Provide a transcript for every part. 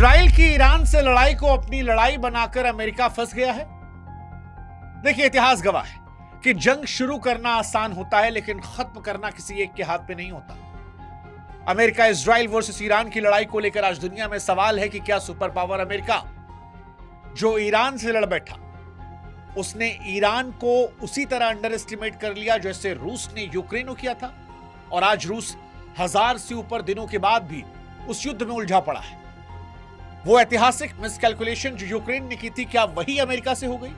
Israel की Iran से लड़ाई को अपनी लड़ाई बनाकर अमेरिका फंस गया है। देखिए, इतिहास गवाह है कि जंग शुरू करना आसान होता है, लेकिन खत्म करना किसी एक के हाथ में नहीं होता। अमेरिका इजराइल वर्सेस ईरान की लड़ाई को लेकर आज दुनिया में सवाल है कि क्या सुपर पावर अमेरिका, जो ईरान से लड़ बैठा, उसने ईरान को उसी तरह अंडर एस्टिमेट कर लिया जैसे रूस ने यूक्रेन को किया था, और आज रूस 1000 से ऊपर दिनों के बाद भी उस युद्ध में उलझा पड़ा है। वो ऐतिहासिक मिसकैलकुलेशन जो यूक्रेन ने की थी, क्या वही अमेरिका से हो गई?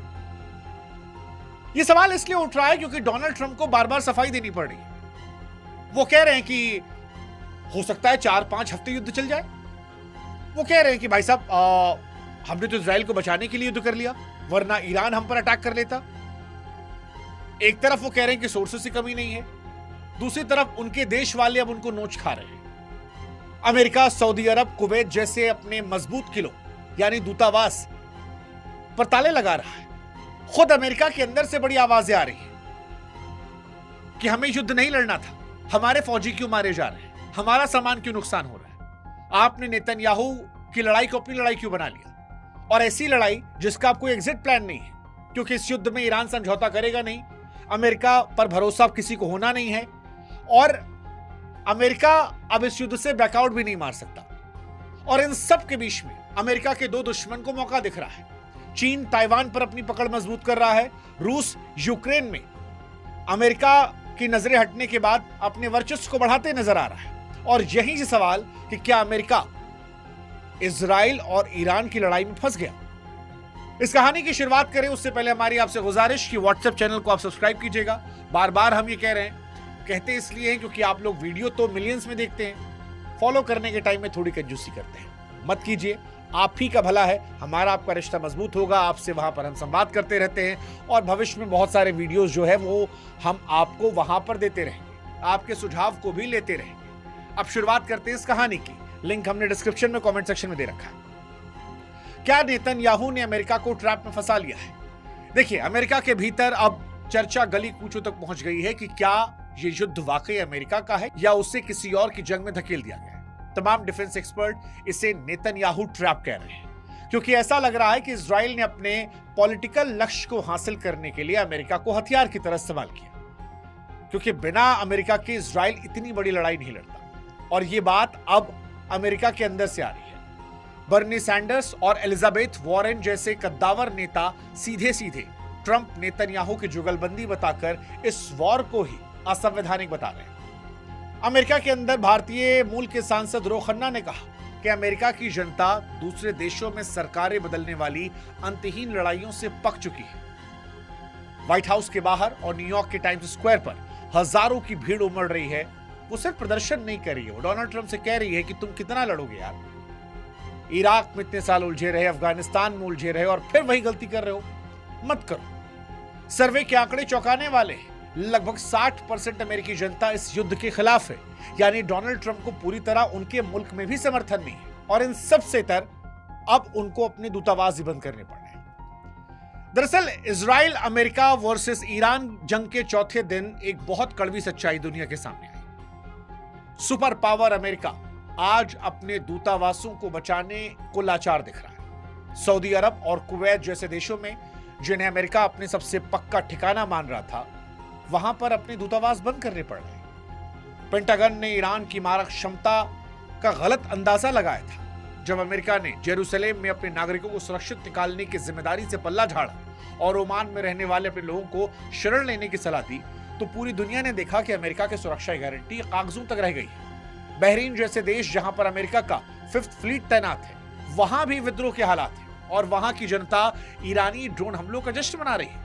ये सवाल इसलिए उठ रहा है क्योंकि डोनाल्ड ट्रंप को बार बार सफाई देनी पड़ रही है। वो कह रहे हैं कि हो सकता है 4-5 हफ्ते युद्ध चल जाए। वो कह रहे हैं कि भाई साहब, हमने तो इजराइल को बचाने के लिए युद्ध कर लिया, वरना ईरान हम पर अटैक कर लेता। एक तरफ वो कह रहे हैं कि सोर्सेस की कमी नहीं है, दूसरी तरफ उनके देश वाले अब उनको नोच खा रहे हैं। अमेरिका, सऊदी अरब, कुवैत जैसे अपने मजबूत किलों यानी दूतावास पर ताले लगा रहा है। खुद अमेरिका के अंदर से बड़ी आवाजें आ रही हैं कि हमें युद्ध नहीं लड़ना था, हमारे फौजी क्यों मारे जा रहे हैं, हमारा सामान क्यों नुकसान हो रहा है, आपने नेतन्याहू की लड़ाई को अपनी लड़ाई क्यों बना लिया, और ऐसी लड़ाई जिसका आपको एग्जिट प्लान नहीं है, क्योंकि इस युद्ध में ईरान समझौता करेगा नहीं, अमेरिका पर भरोसा किसी को होना नहीं है, और अमेरिका अब इस युद्ध से बैकआउट भी नहीं मार सकता। और इन सब के बीच में अमेरिका के दो दुश्मन को मौका दिख रहा है। चीन ताइवान पर अपनी पकड़ मजबूत कर रहा है, रूस यूक्रेन में अमेरिका की नजरें हटने के बाद अपने वर्चस्व को बढ़ाते नजर आ रहा है। और यही से सवाल कि क्या अमेरिका इजराइल और ईरान की लड़ाई में फंस गया? इस कहानी की शुरुआत करें उससे पहले हमारी आपसे गुजारिश कि व्हाट्सएप चैनल को आप सब्सक्राइब कीजिएगा। बार बार हम ये कह रहे हैं, कहते इसलिए हैं क्योंकि आप लोग वीडियो तो मिलियंस में देखते हैं, फॉलो करने के टाइम में थोड़ी कंजूसी करते हैं। मत कीजिए, आप ही का भला है, हमारा आपका रिश्ता मजबूत होगा। आपसे वहां पर हम संवाद करते रहते हैं और भविष्य में बहुत सारे वीडियोस जो है वो हम आपको वहां पर देते रहेंगे, आपके सुझाव को भी लेते रहेंगे। अब शुरुआत करते हैं इस कहानी की। लिंक हमने डिस्क्रिप्शन में, कमेंट सेक्शन में दे रखा है। क्या नेतन्याहू ने अमेरिका को ट्रैप में फंसा लिया है? देखिए, अमेरिका के भीतर अब चर्चा गली कूचों तक पहुंच गई है कि क्या ये युद्ध वाकई अमेरिका का है या उसे किसी और की जंग में धकेल दिया गया है। तमाम डिफेंस एक्सपर्ट इसे नेतन्याहू ट्रैप कह रहे हैं, क्योंकि ऐसा लग रहा है कि इजराइल ने अपने पॉलिटिकल लक्ष्य को हासिल करने के लिए अमेरिका को हथियार की तरह इस्तेमाल किया, क्योंकि बिना अमेरिका के इजराइल इतनी बड़ी लड़ाई नहीं लड़ता। और ये बात अब अमेरिका के अंदर से आ रही है। बर्नी सैंडर्स और एलिजाबेथ वॉरेन जैसे कद्दावर नेता सीधे सीधे ट्रंप नेतन्याहू की जुगलबंदी बताकर इस वॉर को ही असंवैधानिक बता रहे हैं। अमेरिका के अंदर भारतीय मूल के सांसद रो खन्ना ने कहा कि अमेरिका की जनता दूसरे देशों में सरकारें बदलने वाली अंतहीन लड़ाइयों से पक चुकी है। व्हाइट हाउस के बाहर और न्यूयॉर्क के टाइम्स स्क्वायर पर हजारों की भीड़ उमड़ रही है। वो सिर्फ प्रदर्शन नहीं कर रही है, वो डोनाल्ड ट्रंप से कह रही है कि तुम कितना लड़ोगे यार। इराक में इतने साल उलझे रहे, अफगानिस्तान में उलझे रहे और फिर वही गलती कर रहे हो, मत करो। सर्वे के आंकड़े चौंकाने वाले हैं। लगभग 60% अमेरिकी जनता इस युद्ध के खिलाफ है, यानी डोनाल्ड ट्रंप को पूरी तरह उनके मुल्क में भी समर्थन नहीं है। और इन सबसे तर अब उनको अपने दूतावास ही बंद करने पड़ रहे हैं। दरअसल इजराइल अमेरिका वर्सेस ईरान जंग के चौथे दिन एक बहुत कड़वी सच्चाई दुनिया के सामने आई। सुपर पावर अमेरिका आज अपने दूतावासों को बचाने को लाचार दिख रहा है। सऊदी अरब और कुवैत जैसे देशों में, जिन्हें अमेरिका अपने सबसे पक्का ठिकाना मान रहा था, वहां पर अपने दूतावास बंद करने पड़ रहे। पेंटागन ने ईरान की मारक क्षमता का गलत अंदाजा लगाया था जब अमेरिका ने जेरूसलेम में अपने नागरिकों को सुरक्षित निकालने की जिम्मेदारी से पल्ला झाड़ा और ओमान में रहने वाले अपने लोगों को शरण लेने की सलाह दी। तो पूरी दुनिया ने देखा कि अमेरिका की सुरक्षा गारंटी कागजों तक रह गई है। बहरीन जैसे देश, जहां पर अमेरिका का 5th फ्लीट तैनात है, वहां भी विद्रोह के हालात है और वहां की जनता ईरानी ड्रोन हमलों का जश्न मना रही है।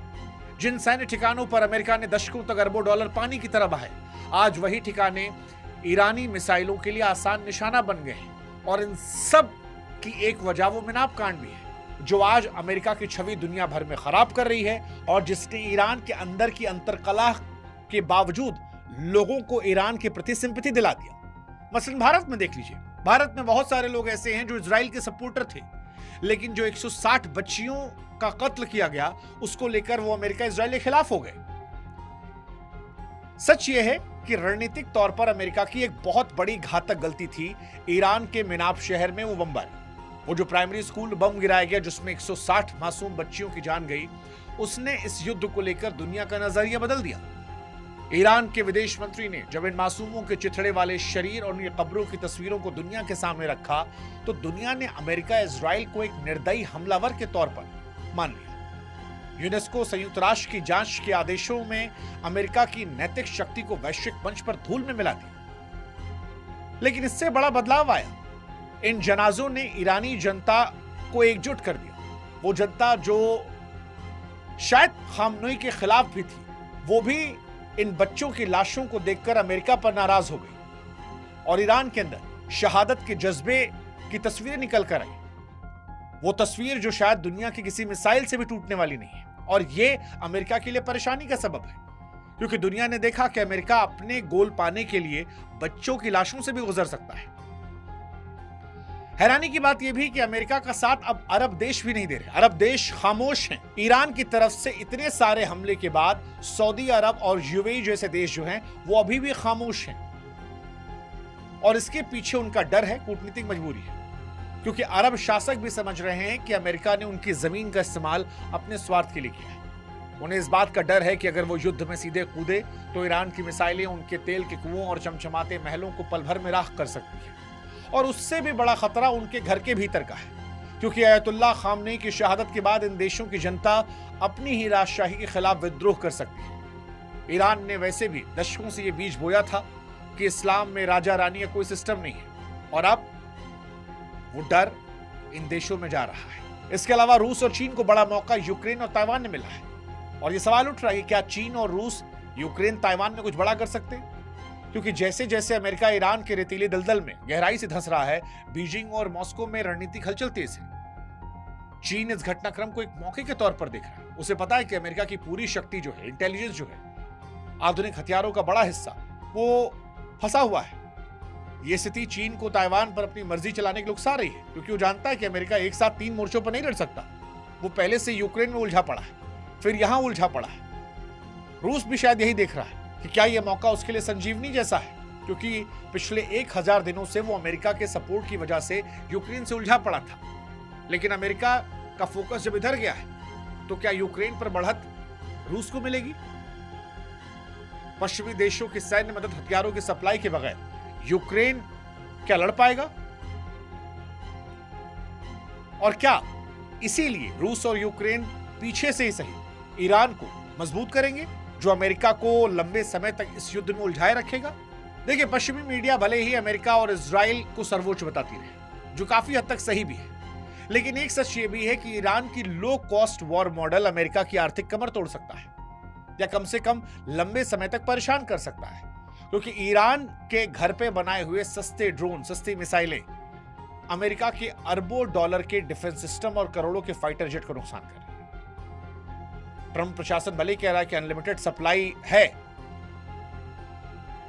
जिन सैन्य ठिकानों पर अमेरिका ने दशकों तक अरबों डॉलर पानी की तरह बहाए, आज वही ठिकाने ईरानी मिसाइलों के लिए आसान निशाना बन गए हैं। और इन सब की एक वजह वो मिनाब कांड भी है, जो आज अमेरिका की छवि दुनिया भर में खराब कर रही है और जिसने ईरान के अंदर की अंतरकलह के बावजूद लोगों को ईरान के प्रति सिंपैथी दिला दिया। मसलन भारत में देख लीजिए, भारत में बहुत सारे लोग ऐसे हैं जो इजराइल के सपोर्टर थे, लेकिन जो 160 बच्चियों का कत्ल किया गया उसको लेकर वो अमेरिका इजराइल के खिलाफ हो गए। सच यह है कि रणनीतिक तौर पर अमेरिका की एक बहुत बड़ी घातक गलती थी ईरान के मिनाब शहर में वो बमबारी। वो जो प्राइमरी स्कूल बम गिराया गया जिसमें 160 मासूम बच्चियों की जान गई, उसने इस युद्ध को लेकर दुनिया का नजरिया बदल दिया। ईरान के विदेश मंत्री ने जब इन मासूमों के चिथड़े वाले शरीर और उनकी कब्रों की तस्वीरों को दुनिया के सामने रखा तो दुनिया ने अमेरिका इजराइल को एक निर्दयी हमलावर के तौर पर मान लिया। यूनेस्को संयुक्त राष्ट्र की जांच के आदेशों में अमेरिका की नैतिक शक्ति को वैश्विक मंच पर धूल में मिला दिया। लेकिन इससे बड़ा बदलाव आया। इन जनाजों ने ईरानी जनता को एकजुट कर दिया। वो जनता जो शायद खामनोई के खिलाफ भी थी, वो भी इन बच्चों की लाशों को देखकर अमेरिका पर नाराज हो गई और ईरान के अंदर शहादत के जज्बे की तस्वीरें निकल कर आई। वो तस्वीर जो शायद दुनिया की किसी मिसाइल से भी टूटने वाली नहीं है। और ये अमेरिका के लिए परेशानी का सबब है, क्योंकि दुनिया ने देखा कि अमेरिका अपने गोल पाने के लिए बच्चों की लाशों से भी गुजर सकता है। हैरानी की बात यह भी कि अमेरिका का साथ अब अरब देश भी नहीं दे रहे। अरब देश खामोश हैं। ईरान की तरफ से इतने सारे हमले के बाद सऊदी अरब और यूएई जैसे देश जो हैं वो अभी भी खामोश हैं। और इसके पीछे उनका डर है, कूटनीतिक मजबूरी है, क्योंकि अरब शासक भी समझ रहे हैं कि अमेरिका ने उनकी जमीन का इस्तेमाल अपने स्वार्थ के लिए किया है। उन्हें इस बात का डर है कि अगर वो युद्ध में सीधे कूदे तो ईरान की मिसाइलें उनके तेल के कुओं और चमचमाते महलों को पल भर में राख कर सकती है। और उससे भी बड़ा खतरा उनके घर के भीतर का है, क्योंकि अयतुल्लाह खामनेई की शहादत के बाद इन देशों की जनता अपनी ही राजशाही के खिलाफ विद्रोह कर सकती है। ईरान ने वैसे भी दशकों से यह बीज बोया था कि इस्लाम में राजा रानी का कोई सिस्टम नहीं है, और अब वो डर इन देशों में जा रहा है। इसके अलावा रूस और चीन को बड़ा मौका यूक्रेन और ताइवान ने मिला है। और ये सवाल उठ रहा है कि क्या चीन और रूस यूक्रेन ताइवान में कुछ बड़ा कर सकते हैं? क्योंकि जैसे जैसे अमेरिका ईरान के रेतीले दलदल में गहराई से धंस रहा है, बीजिंग और मॉस्को में रणनीतिक हलचल तेज है। चीन इस घटनाक्रम को एक मौके के तौर पर देख रहा है। उसे पता है कि अमेरिका की पूरी शक्ति जो है, इंटेलिजेंस जो है, आधुनिक हथियारों का बड़ा हिस्सा वो फंसा हुआ है। ये स्थिति चीन को ताइवान पर अपनी मर्जी चलाने के लिए उकसा रही है, क्योंकि वो जानता है कि अमेरिका एक साथ 3 मोर्चों पर नहीं लड़ सकता। वो पहले से यूक्रेन में उलझा पड़ा है, फिर यहां उलझा पड़ा है। रूस भी शायद यही देख रहा है कि क्या यह मौका उसके लिए संजीवनी जैसा है, क्योंकि पिछले 1000 दिनों से वो अमेरिका के सपोर्ट की वजह से यूक्रेन से उलझा पड़ा था। लेकिन अमेरिका का फोकस जब इधर गया है तो क्या यूक्रेन पर बढ़त रूस को मिलेगी? पश्चिमी देशों की सैन्य मदद, हथियारों की सप्लाई के बगैर यूक्रेन क्या लड़ पाएगा? और क्या इसीलिए रूस और यूक्रेन पीछे से ही सही ईरान को मजबूत करेंगे, जो अमेरिका को लंबे समय तक इस युद्ध में उलझाए रखेगा? देखिए, पश्चिमी मीडिया भले ही अमेरिका और इजराइल को सर्वोच्च बताती रहे, जो काफी हद तक सही भी है, लेकिन एक सच ये भी है कि ईरान की low cost war model America की आर्थिक कमर तोड़ सकता है, या कम से कम लंबे समय तक परेशान कर सकता है। क्योंकि ईरान के घर पे बनाए हुए सस्ते ड्रोन, सस्ती मिसाइलें अमेरिका के अरबों डॉलर के डिफेंस सिस्टम और करोड़ों के फाइटर जेट को नुकसान कर रही है। ट्रंप प्रशासन भले कह रहा है कि अनलिमिटेड सप्लाई है,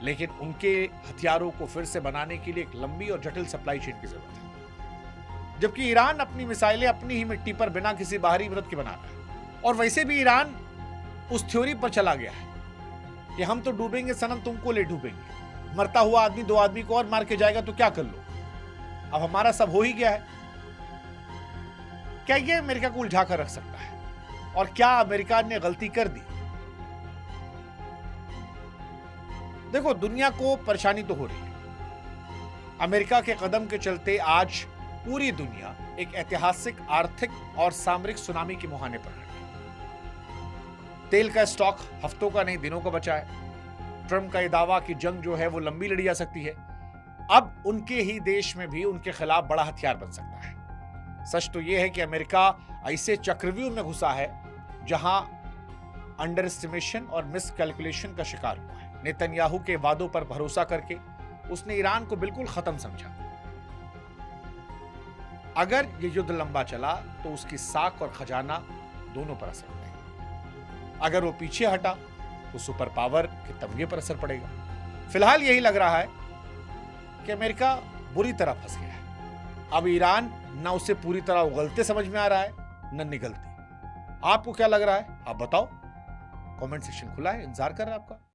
लेकिन उनके हथियारों को फिर से बनाने के लिए एक लंबी और जटिल सप्लाई चेन की जरूरत है। जबकि ईरान अपनी मिसाइलें अपनी ही मिट्टी पर बिना किसी बाहरी मदद के बना रहा है। और वैसे भी ईरान उस थ्योरी पर चला गया है कि हम तो डूबेंगे सनम, तुमको ले डूबेंगे। मरता हुआ आदमी 2 आदमी को और मार के जाएगा तो क्या कर लो, अब हमारा सब हो ही गया है। क्या ये अमेरिका को उलझा कर रख सकता है? और क्या अमेरिका ने गलती कर दी? देखो, दुनिया को परेशानी तो हो रही है। अमेरिका के कदम के चलते आज पूरी दुनिया एक ऐतिहासिक आर्थिक और सामरिक सुनामी के मुहाने पर है। तेल का स्टॉक हफ्तों का नहीं दिनों का बचा है। ट्रंप का यह दावा कि जंग जो है वो लंबी लड़ी जा सकती है, अब उनके ही देश में भी उनके खिलाफ बड़ा हथियार बन सकता है। सच तो यह है कि अमेरिका ऐसे चक्रव्यूह में घुसा है जहां अंडर एस्टिमेशन और मिस कैलकुलेशन का शिकार हुआ है। नेतन्याहू के वादों पर भरोसा करके उसने ईरान को बिल्कुल खत्म समझा। अगर यह युद्ध लंबा चला तो उसकी साख और खजाना दोनों पर असर पड़ेगा। अगर वो पीछे हटा तो सुपर पावर के तमगे पर असर पड़ेगा। फिलहाल यही लग रहा है कि अमेरिका बुरी तरह फंस गया है। अब ईरान ना उसे पूरी तरह उगलते समझ में आ रहा है, न निगलते। आपको क्या लग रहा है? आप बताओ। कमेंट सेक्शन खुला है, इंतजार कर रहा है आपका।